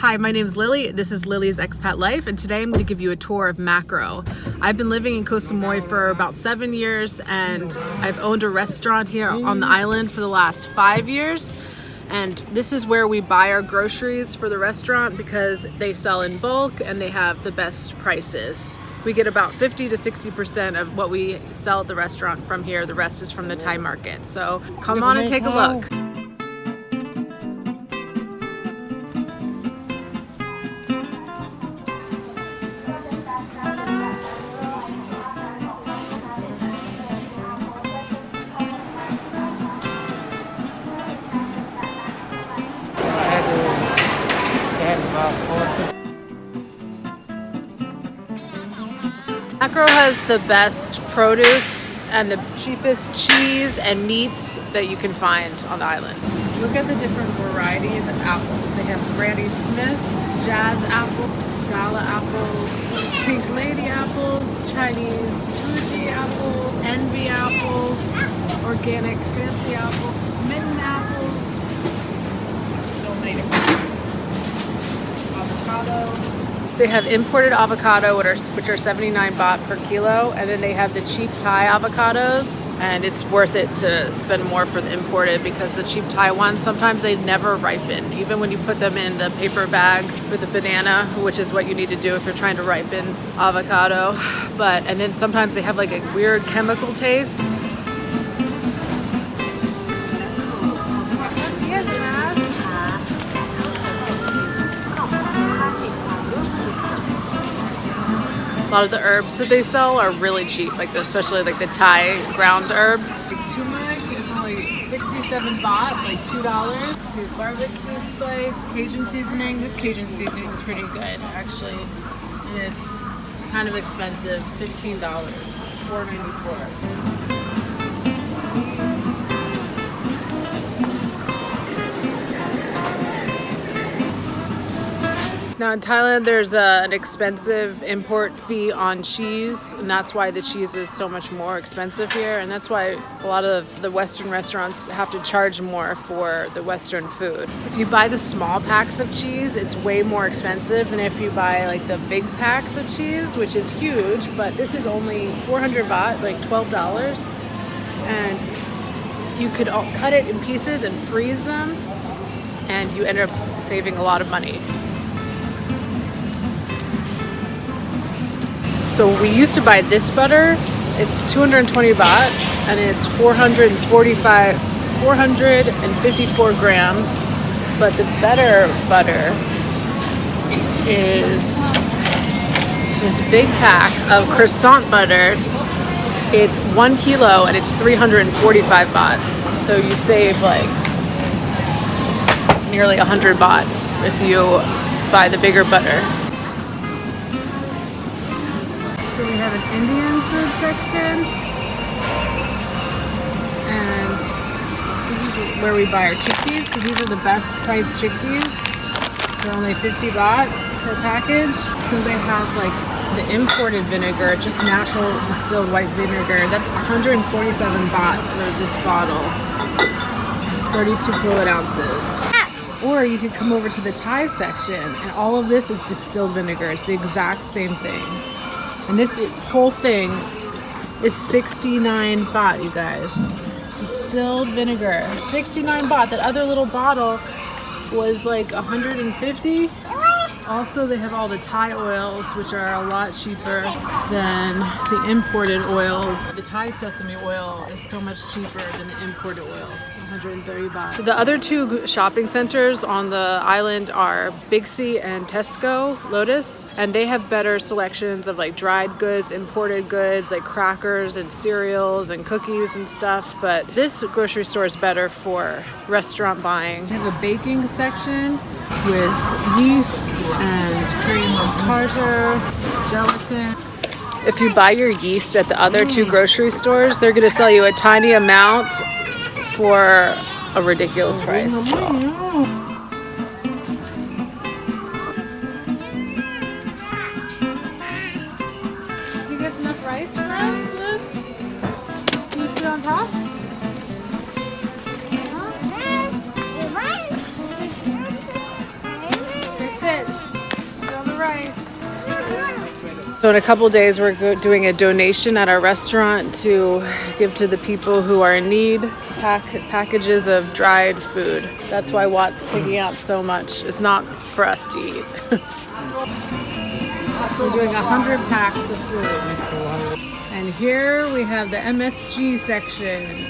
Hi, my name is Lily. This is Lily's Expat Life, and today I'm going to give you a tour of Makro. I've been living in Koh Samui for about 7 years, and I've owned a restaurant here on the island for the last 5 years. And this is where we buy our groceries for the restaurant because they sell in bulk and they have the best prices. We get about 50 to 60% of what we sell at the restaurant from here. The rest is from the Thai market. So come on and take a look. Makro has the best produce and the cheapest cheese and meats that you can find on the island. Look at the different varieties of apples. They have Granny Smith, Jazz apples, Gala apple, Pink Lady apples, Chinese Fuji apple, Envy apples, organic fancy apples, Smitten apples, so many different apples. Avocado. They have imported avocado, which are 79 baht per kilo, and then they have the cheap Thai avocados, and it's worth it to spend more for the imported because the cheap Thai ones, sometimes they never ripen, even when you put them in the paper bag with the banana, which is what you need to do if you're trying to ripen avocado. And then sometimes they have like a weird chemical taste. A lot of the herbs that they sell are really cheap, especially like the Thai ground herbs. Turmeric is only 67 baht, like $2. Your barbecue spice, Cajun seasoning. This Cajun seasoning is pretty good, actually. And it's kind of expensive, $15, $4.94. Now in Thailand, there's an expensive import fee on cheese, and that's why the cheese is so much more expensive here, and that's why a lot of the Western restaurants have to charge more for the Western food. If you buy the small packs of cheese, it's way more expensive than if you buy like the big packs of cheese, which is huge, but this is only 400 baht, like $12, and you could cut it in pieces and freeze them, and you end up saving a lot of money. So we used to buy this butter. It's 220 baht, and it's 454 grams. But the better butter is this big pack of croissant butter. It's 1 kilo, and it's 345 baht. So you save like nearly 100 baht if you buy the bigger butter. So we have an Indian food section, and this is where we buy our chickpeas because these are the best priced chickpeas. They're only 50 baht per package. So they have like the imported vinegar, just natural distilled white vinegar. That's 147 baht for this bottle, 32 fluid ounces. Or you could come over to the Thai section, and all of this is distilled vinegar. It's the exact same thing. And this whole thing is 69 baht, you guys. Distilled vinegar, 69 baht. That other little bottle was like 150. Also, they have all the Thai oils, which are a lot cheaper than the imported oils. The Thai sesame oil is so much cheaper than the imported oil, 130 baht. The other two shopping centers on the island are Big C and Tesco Lotus, and they have better selections of like dried goods, imported goods, like crackers and cereals and cookies and stuff. But this grocery store is better for restaurant buying. They have a baking section with yeast and cream of tartar, gelatin. If you buy your yeast at the other two grocery stores, they're going to sell you a tiny amount for a ridiculous price. You get enough rice for us, Liv? Can you sit on top? Sit. So in a couple days, we're doing a donation at our restaurant to give to the people who are in need, packages of dried food. That's why Wat's picking out so much. It's not for us to eat. We're doing 100 packs of food. And here we have the MSG section.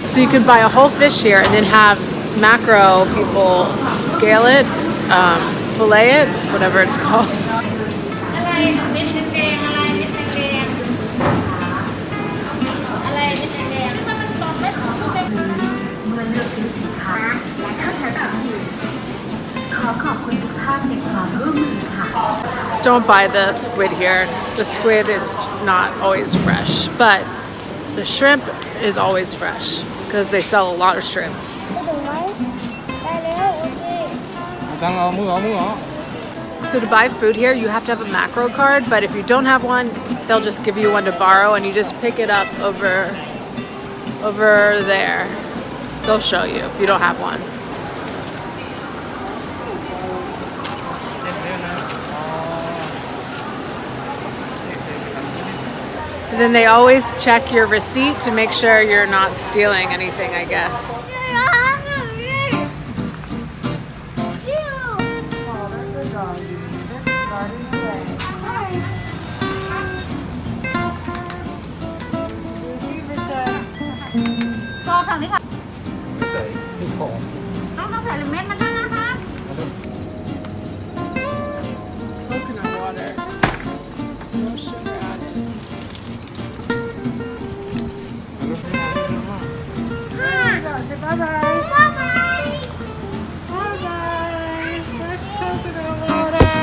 So you could buy a whole fish here and then have Makro people scale it, fillet it, whatever it's called. Don't buy the squid here. The squid is not always fresh, but the shrimp is always fresh because they sell a lot of shrimp. So to buy food here, you have to have a Makro card, but if you don't have one, they'll just give you one to borrow and you just pick it up over there. They'll show you if you don't have one. And then they always check your receipt to make sure you're not stealing anything, I guess. Coconut water. No sugar added. Bye-bye. Bye-bye. Bye-bye. Fresh coconut water.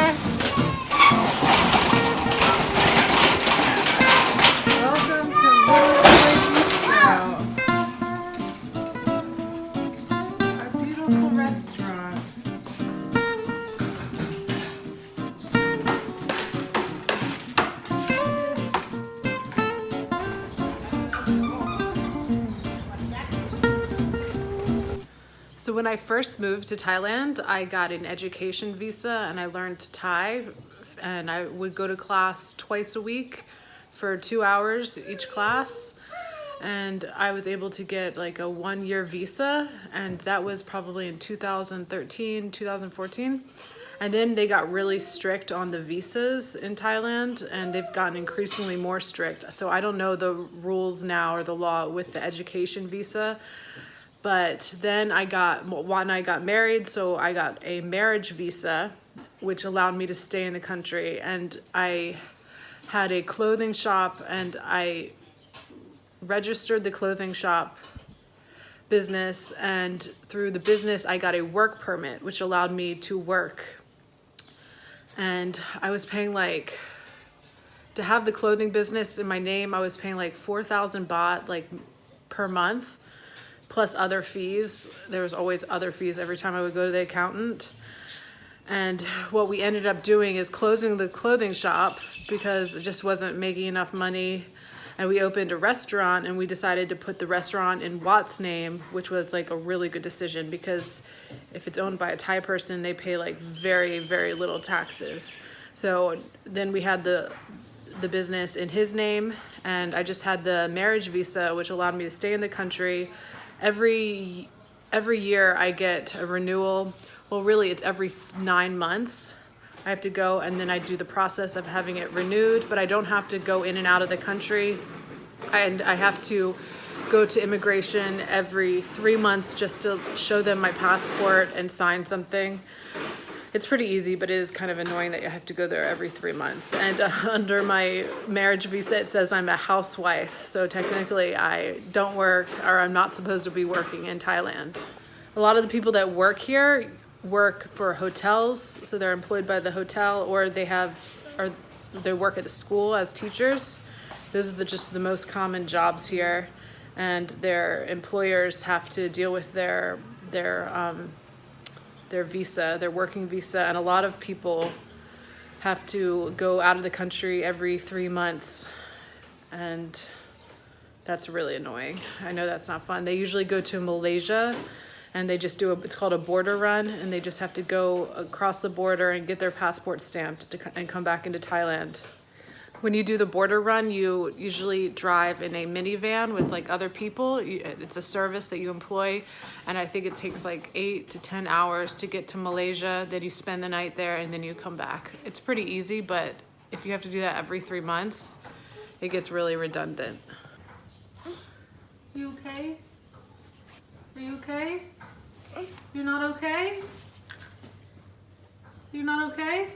Welcome to our beautiful restaurant. So when I first moved to Thailand, I got an education visa and I learned Thai, and I would go to class twice a week for 2 hours each class. And I was able to get like a 1-year visa, and that was probably in 2013, 2014. And then they got really strict on the visas in Thailand, and they've gotten increasingly more strict. So I don't know the rules now or the law with the education visa. But then Wat and I got married, so I got a marriage visa, which allowed me to stay in the country. And I had a clothing shop, and I registered the clothing shop business, and through the business I got a work permit, which allowed me to work. And I was paying like, to have the clothing business in my name, I was paying like 4,000 baht like per month, plus other fees. There was always other fees every time I would go to the accountant. And what we ended up doing is closing the clothing shop because it just wasn't making enough money. And we opened a restaurant, and we decided to put the restaurant in Wat's name, which was like a really good decision because if it's owned by a Thai person, they pay like very, very little taxes. So then we had the business in his name, and I just had the marriage visa, which allowed me to stay in the country. Every year I get a renewal. Well, really it's every 9 months. I have to go, and then I do the process of having it renewed, but I don't have to go in and out of the country. And I have to go to immigration every 3 months just to show them my passport and sign something. It's pretty easy, but it is kind of annoying that you have to go there every 3 months. And under my marriage visa, it says I'm a housewife. So technically I don't work, or I'm not supposed to be working in Thailand. A lot of the people that work here work for hotels. So they're employed by the hotel, or they work at the school as teachers. Those are just the most common jobs here. And their employers have to deal with their visa, their working visa, and a lot of people have to go out of the country every 3 months, and That's really annoying. I know that's not fun. They usually go to Malaysia and they just do it's called a border run, and they just have to go across the border and get their passport stamped and come back into Thailand. When you do the border run, you usually drive in a minivan with like other people. It's a service that you employ, and I think it takes like 8 to 10 hours to get to Malaysia. Then you spend the night there and then you come back. It's pretty easy, but if you have to do that every 3 months, it gets really redundant. You okay? Are you okay? You're not okay? You're not okay?